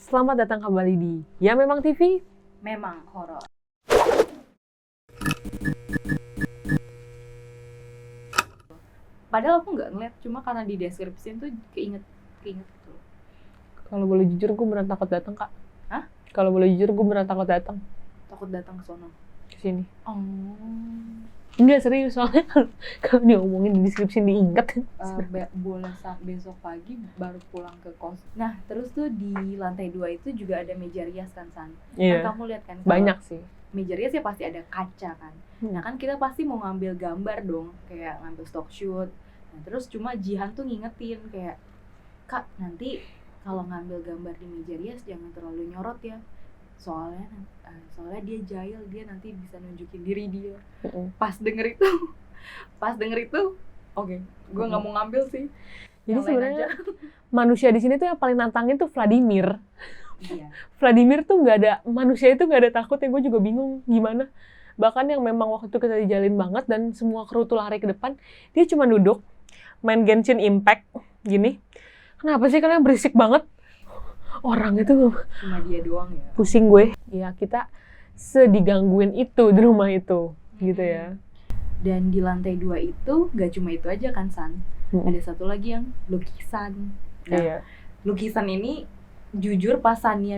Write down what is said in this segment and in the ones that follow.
Selamat datang kembali di Ya Memang TV. Memang horor. Padahal aku nggak ngeliat, cuma karena di deskripsi tuh keinget gitu. Kalau boleh jujur, gue beneran takut datang, Kak. Hah? Kalau boleh jujur, gue beneran takut datang Takut datang ke sono. ke sini. Oh. Enggak, serius, soalnya kalau diomongin di deskripsi diingat. Boleh besok pagi baru pulang ke kos. Nah, terus tuh di lantai 2 itu juga ada meja rias kan, San? Iya. Kan kamu lihat kan? Banyak sih. Meja rias ya pasti ada kaca kan. Nah kan kita pasti mau ngambil gambar dong, kayak ngambil stock shoot. Nah terus cuma Jihan tuh ngingetin kayak, Kak nanti kalau ngambil gambar di meja rias jangan terlalu nyorot ya. Soalnya dia jahil, dia nanti bisa nunjukin diri dia. Pas denger itu, oke, gue nggak mau ngambil sih. Jadi sebenarnya manusia di sini tuh yang paling nantangin tuh Vladimir. Iya. Vladimir tuh nggak ada, manusia itu nggak ada takutnya. Gue juga bingung gimana. Bahkan yang memang waktu itu kita dijalin banget dan semua kru tuh lari ke depan, dia cuma duduk main Genshin Impact gini. Kenapa sih kalian berisik banget? Orang itu cuma dia doang ya. Pusing gue. Ya kita sedigangguin itu di rumah itu, gitu ya. Dan di lantai 2 itu gak cuma itu aja kan, San. Ada satu lagi yang lukisan. Nah, Iya. lukisan ini jujur pas Sania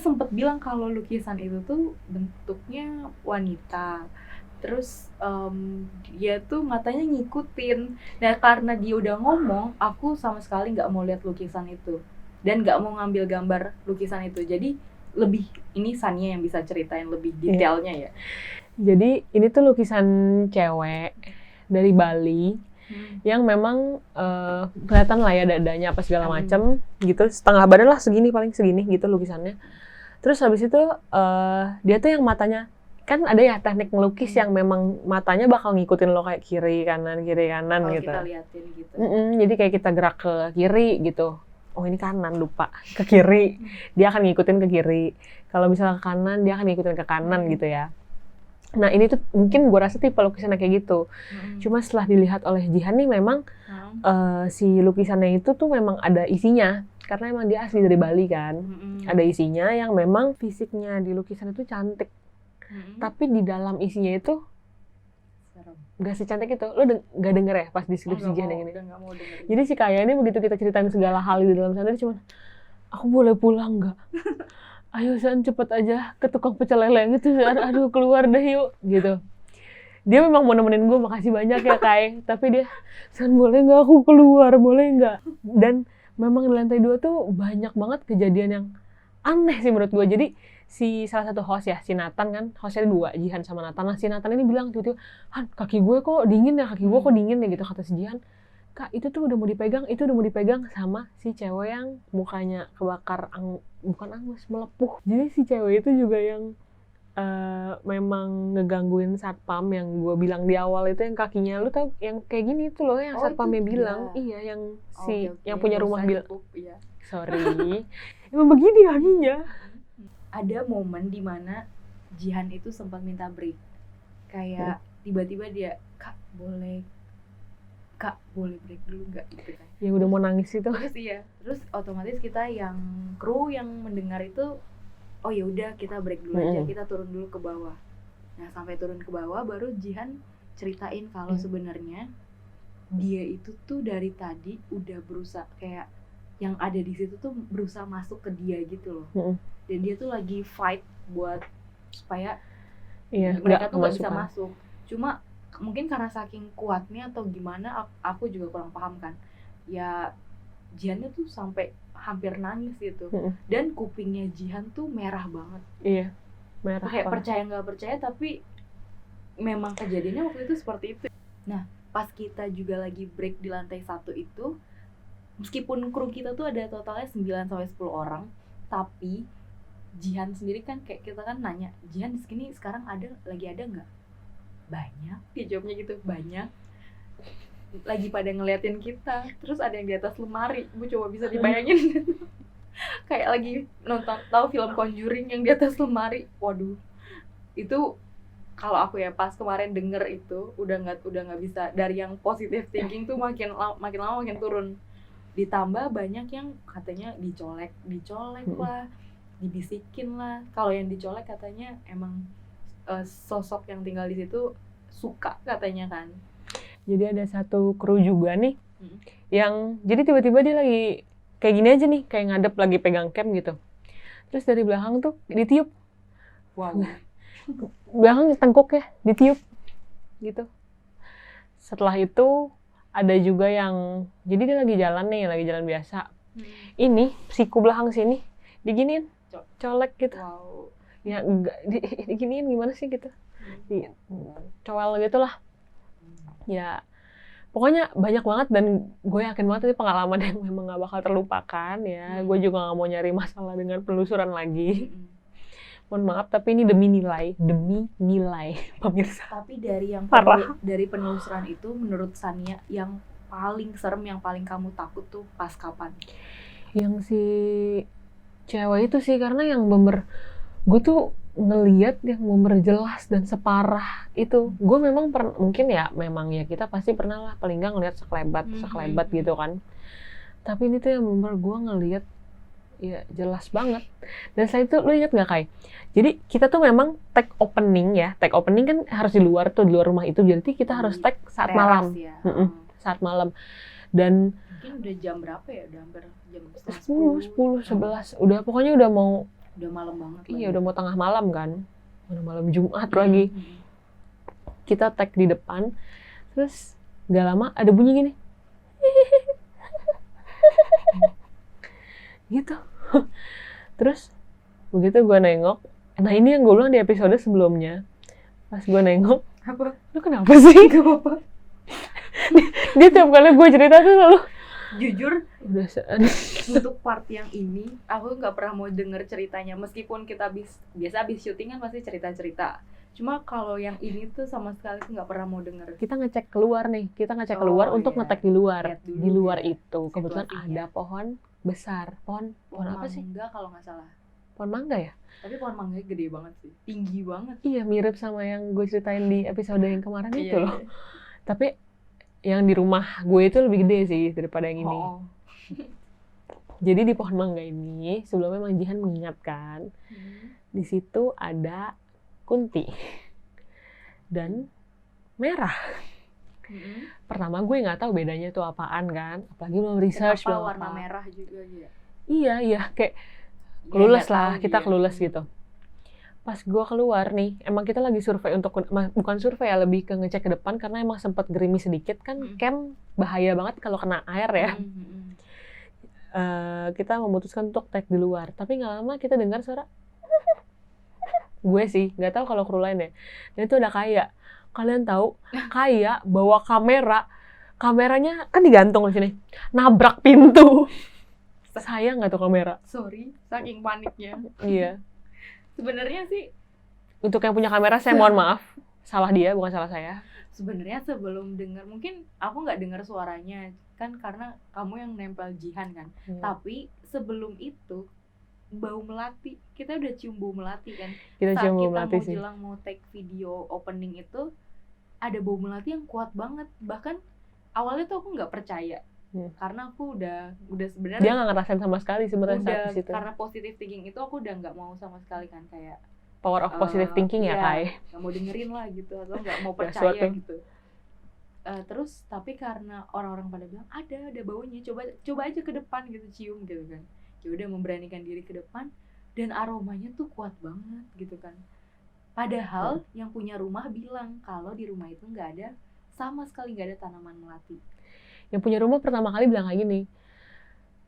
sempet bilang kalau lukisan itu tuh bentuknya wanita. Terus dia tuh matanya ngikutin. Nah karena dia udah ngomong, aku sama sekali gak mau lihat lukisan itu. Dan gak mau ngambil gambar lukisan itu. Jadi lebih, ini Sania yang bisa ceritain lebih detailnya ya. Jadi ini tuh lukisan cewek dari Bali yang memang kelihatan lah ya dadanya apa segala macam gitu, setengah badan lah segini, paling segini gitu lukisannya. Terus habis itu dia tuh yang matanya, kan ada ya teknik melukis yang memang matanya bakal ngikutin lo kayak kiri kanan gitu. Kalau kita liatin gitu. Jadi kayak kita gerak ke kiri gitu. Oh ini kanan, lupa. Ke kiri, dia akan ngikutin ke kiri. Kalau misalnya ke kanan, dia akan ngikutin ke kanan gitu ya. Nah ini tuh mungkin gue rasa tipe lukisannya kayak gitu. Cuma setelah dilihat oleh Jihan nih memang si lukisannya itu tuh memang ada isinya. Karena emang dia asli dari Bali kan. Ada isinya yang memang fisiknya di lukisan itu cantik. Tapi di dalam isinya itu gak secantik itu. Lo gak denger ya pas deskripsi Jihan yang ini? Jadi si Kaya ini begitu kita ceritain segala hal di dalam sana, dia cuma, aku boleh pulang gak? Ayo San cepet aja ke tukang pecel lele gitu, aduh keluar deh yuk gitu. Dia memang mau nemenin gue, makasih banyak ya Kai, tapi dia, San boleh nggak aku keluar, boleh nggak? Dan memang di lantai 2 tuh banyak banget kejadian yang aneh sih menurut gue. Jadi si salah satu host ya, si Nathan kan, hostnya 2, Jihan sama Nathan. Nah si Nathan ini bilang tiba-tiba, Han kaki gue kok dingin ya gitu, kata si Jihan. Kak, itu tuh udah mau dipegang sama si cewek yang mukanya kebakar, bukan angus, melepuh. Jadi si cewek itu juga yang memang ngegangguin satpam yang gue bilang di awal itu, yang kakinya, lu tau yang kayak gini itu loh yang satpamnya bilang. Iya, yang yang punya rumah bilang. Iya. Sorry. Emang begini kakinya. Ada momen dimana Jihan itu sempat minta break. Kayak tiba-tiba dia, Kak boleh break dulu nggak gitu kan? Yang udah mau nangis itu. Terus otomatis kita yang kru yang mendengar itu, oh ya udah kita break dulu aja, kita turun dulu ke bawah. Nah sampai turun ke bawah baru Jihan ceritain kalau sebenarnya dia itu tuh dari tadi udah berusaha, kayak yang ada di situ tuh berusaha masuk ke dia gitu loh. Dan dia tuh lagi fight buat supaya mereka tuh nggak bisa masuk. Cuma mungkin karena saking kuatnya atau gimana, aku juga kurang paham kan. Ya Jihannya tuh sampai hampir nangis gitu. Dan kupingnya Jihan tuh merah banget. Iya, merah. Kayak percaya nggak percaya, tapi memang kejadiannya waktu itu seperti itu. Nah pas kita juga lagi break di lantai 1 itu, meskipun kru kita tuh ada totalnya 9-10 orang, tapi Jihan sendiri kan kayak kita kan nanya, Jihan di sini sekarang lagi ada nggak? Banyak, dia jawabnya gitu, banyak. Lagi pada ngeliatin kita, terus ada yang di atas lemari, gue coba bisa dibayangin. Kayak lagi nonton, tahu film Conjuring yang di atas lemari. Waduh, itu kalau aku ya pas kemarin denger itu udah nggak bisa, dari yang positive thinking tuh makin lama makin turun. Ditambah banyak yang katanya dicolek lah, dibisikin lah. Kalau yang dicolek katanya emang sosok yang tinggal di situ suka katanya kan. Jadi ada satu kru juga nih yang jadi tiba-tiba dia lagi kayak gini aja nih, kayak ngadep lagi pegang cam gitu. Terus dari belakang tuh ditiup. Wow. Belakang tengkuknya ditiup gitu. Setelah itu ada juga yang jadi dia lagi jalan biasa. Ini siku belakang sini diginiin, colek gitu. Wow. Ya enggak diginiin gimana sih gitu. Cowel gitu lah. Ya pokoknya banyak banget dan gue yakin banget itu pengalaman yang memang gak bakal terlupakan ya. Gue juga gak mau nyari masalah dengan penelusuran lagi. Mohon maaf tapi ini demi nilai pemirsa. Tapi dari yang dari penelusuran itu menurut Sania yang paling serem, yang paling kamu takut tuh pas kapan? Yang si cewek itu sih, karena yang bener gue tuh ngeliat yang bener jelas dan separah itu. Gue memang mungkin ya memang ya kita pasti pernah lah paling nggak ngeliat sekelebat gitu kan. Tapi ini tuh yang bener gue ngeliat ya jelas banget. Dan setelah itu lu inget nggak Kai? Jadi kita tuh memang tag opening kan harus di luar rumah itu. Jadi kita harus tag saat malam. Ya. Saat malam. Dan mungkin udah jam berapa ya? Udah hampir jam 10, 11. Udah pokoknya udah malam banget. Iya, udah mau tengah malam kan. Udah malam Jumat lagi. Kita tag di depan. Terus gak lama ada bunyi gini. Gitu. Terus begitu gue nengok. Nah ini yang gue bilang di episode sebelumnya. Pas gue nengok. Apa? Lu kenapa sih? Gak apa-apa. Dia tiap kali gue cerita tuh selalu jujur udah untuk part yang ini aku nggak pernah mau denger ceritanya, meskipun kita biasa abis syuting kan pasti cerita-cerita, cuma kalau yang ini tuh sama sekali nggak pernah mau denger. Kita ngecek keluar untuk ngetek di luar. Di luar itu kebetulan ada pohon besar, pohon apa sih? Mangga kalau nggak salah. Pohon mangga ya? Tapi pohon mangga gede banget sih, tinggi banget. Iya, mirip sama yang gue ceritain di episode yang kemarin itu loh. Tapi yang di rumah gue itu lebih gede sih daripada yang ini. Jadi di pohon mangga ini sebelumnya Mang Jihan mengingatkan di situ ada kunti dan merah. Pertama gue nggak tahu bedanya itu apaan kan, apalagi belum research. Kenapa warna merah juga ya? Iya kayak kelulus lah, kita kelulus gitu. Pas gue keluar nih, emang kita lagi survei bukan survei ya, lebih ke ngecek ke depan karena emang sempat gerimis sedikit kan. Camp bahaya banget kalau kena air ya. Kita memutuskan untuk tag di luar, tapi nggak lama kita dengar suara gue sih, nggak tahu kalau kru lain ya. Dan itu ada kalian tahu kayak bawa kameranya kan digantung di sini, nabrak pintu. Sayang nggak tuh kamera? Sorry, saking paniknya. Iya. Sebenarnya sih untuk yang punya kamera saya mohon maaf, salah dia bukan salah saya. Sebenarnya sebelum dengar, mungkin aku nggak dengar suaranya kan karena kamu yang nempel Jihan kan. Tapi sebelum itu bau melati, kita udah cium bau melati kan. Saat kita mau take video opening itu ada bau melati yang kuat banget. Bahkan awalnya tuh aku nggak percaya. Karena aku udah sebenarnya dia nggak ngerasain sama sekali sebenarnya saat itu. Karena positive thinking itu aku udah nggak mau sama sekali kan, kayak power of positive thinking ya Kai. Nggak mau dengerin lah gitu, atau nggak mau percaya gitu. Terus tapi karena orang-orang pada bilang ada baunya, coba aja ke depan gitu, cium gitu kan. Ya udah memberanikan diri ke depan dan aromanya tuh kuat banget gitu kan. Padahal yang punya rumah bilang kalau di rumah itu nggak ada sama sekali, nggak ada tanaman melati. Yang punya rumah pertama kali bilang kayak gini,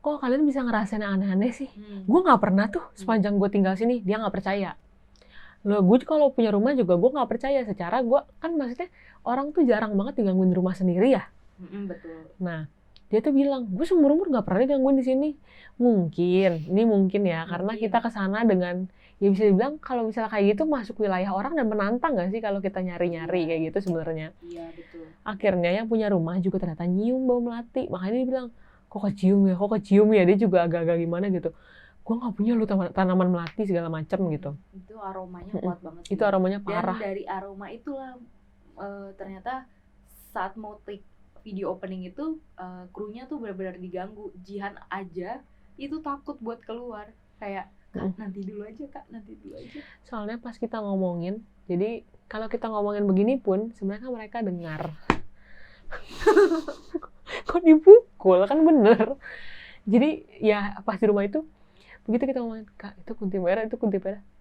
kok kalian bisa ngerasain aneh-aneh sih? Gue nggak pernah tuh sepanjang gue tinggal sini. Dia nggak percaya. Loh, gue kalau punya rumah juga gue nggak percaya. Secara gue kan maksudnya orang tuh jarang banget digangguin rumah sendiri ya. Betul. Nah dia tuh bilang, gue seumur umur nggak pernah digangguin di sini. Mungkin ya karena kita kesana dengan ya bisa dibilang kalau misalnya kayak gitu masuk wilayah orang dan menantang nggak sih kalau kita nyari-nyari kayak gitu sebenarnya. Iya betul. Akhirnya yang punya rumah juga ternyata nyium bau melati, makanya dia bilang kok kecium ya, dia juga agak-agak gimana gitu. Gue nggak punya lu tanaman melati segala macam gitu. Itu aromanya kuat banget. Itu aromanya parah. Dan dari aroma itulah ternyata saat mau take video opening itu krunya tuh benar-benar diganggu. Jihan aja itu takut buat keluar, kayak Kak, nanti dulu aja Kak, nanti dulu aja. Soalnya pas kita ngomongin, jadi kalau kita ngomongin begini pun sebenarnya mereka dengar. Kok dipukul, kan bener. Jadi ya pas di rumah itu, begitu kita ngomongin, Kak itu kunti merah,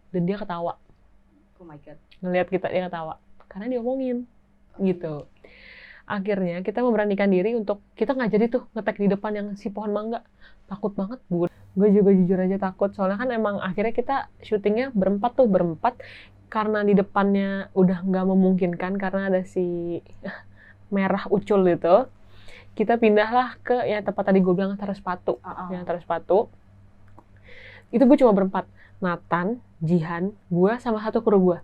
dan dia ketawa. Oh my god. Ngelihat kita dia ketawa, karena diomongin gitu. Akhirnya kita memberanikan diri untuk kita nggak jadi tuh ngetek di depan yang si pohon mangga. Takut banget, Bu. Gue juga jujur aja takut, soalnya kan emang akhirnya kita syutingnya berempat, karena di depannya udah nggak memungkinkan karena ada si merah ucul itu. Kita pindahlah ke ya tempat tadi gue bilang taruh sepatu. Yang taruh sepatu. Itu gue cuma berempat. Nathan, Jihan, gue sama satu kru gue.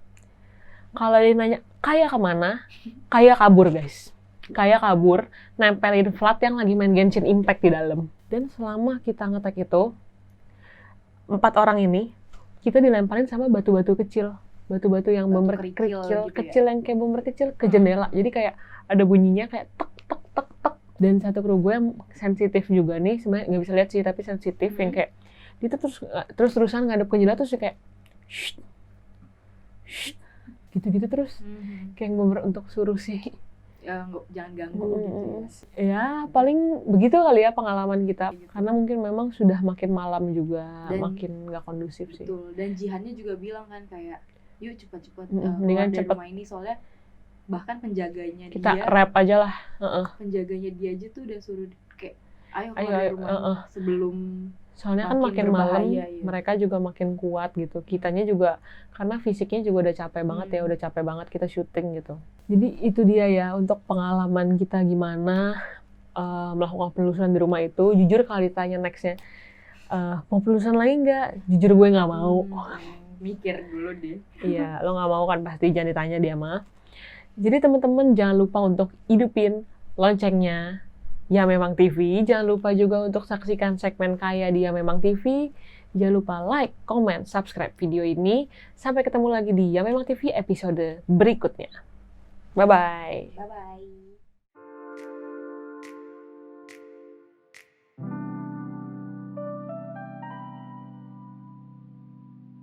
Kalau dia nanya, Kaya kemana? Kaya kabur, guys. Kaya kabur, nempelin flat yang lagi main Genshin Impact di dalam. Dan selama kita ngetek itu, 4 orang ini, kita dilemparin sama batu-batu kecil. Batu-batu yang bomber kecil yang kayak bomber kecil ke jendela. Jadi kayak ada bunyinya kayak tek tek tek tek. Dan satu kru gue yang sensitif juga nih, sebenarnya nggak bisa lihat sih tapi sensitif yang kayak dia tuh terus-terusan ngadep ke jendela terus kayak shh, shh, gitu-gitu terus kayak bomber untuk suruh sih ya jangan ganggu gitu ya. Paling begitu kali ya pengalaman kita gitu. Karena mungkin memang sudah makin malam juga dan makin nggak kondusif sih. Betul. Dan Jihannya juga bilang kan kayak yuk cepat-cepat keluar dari rumah ini, soalnya bahkan penjaganya kita dia rap aja lah. Penjaganya dia aja tuh udah suruh kayak ayo keluar dari rumah ini sebelum soalnya kan makin malam ya. Mereka juga makin kuat gitu, kitanya juga karena fisiknya juga udah capek banget ya, udah capek banget kita syuting gitu. Jadi itu dia ya untuk pengalaman kita gimana melakukan penelusuran di rumah itu. Jujur kalau ditanya nextnya mau penelusuran lagi nggak, jujur gue nggak mau. Mikir dulu deh. Iya, lo nggak mau kan pasti, jangan ditanya dia mah. Jadi teman-teman jangan lupa untuk hidupin loncengnya Ya Memang TV. Jangan lupa juga untuk saksikan segmen Kaya di Ya Memang TV. Jangan lupa like, comment, subscribe video ini. Sampai ketemu lagi di Ya Memang TV episode berikutnya. Bye-bye. Bye-bye.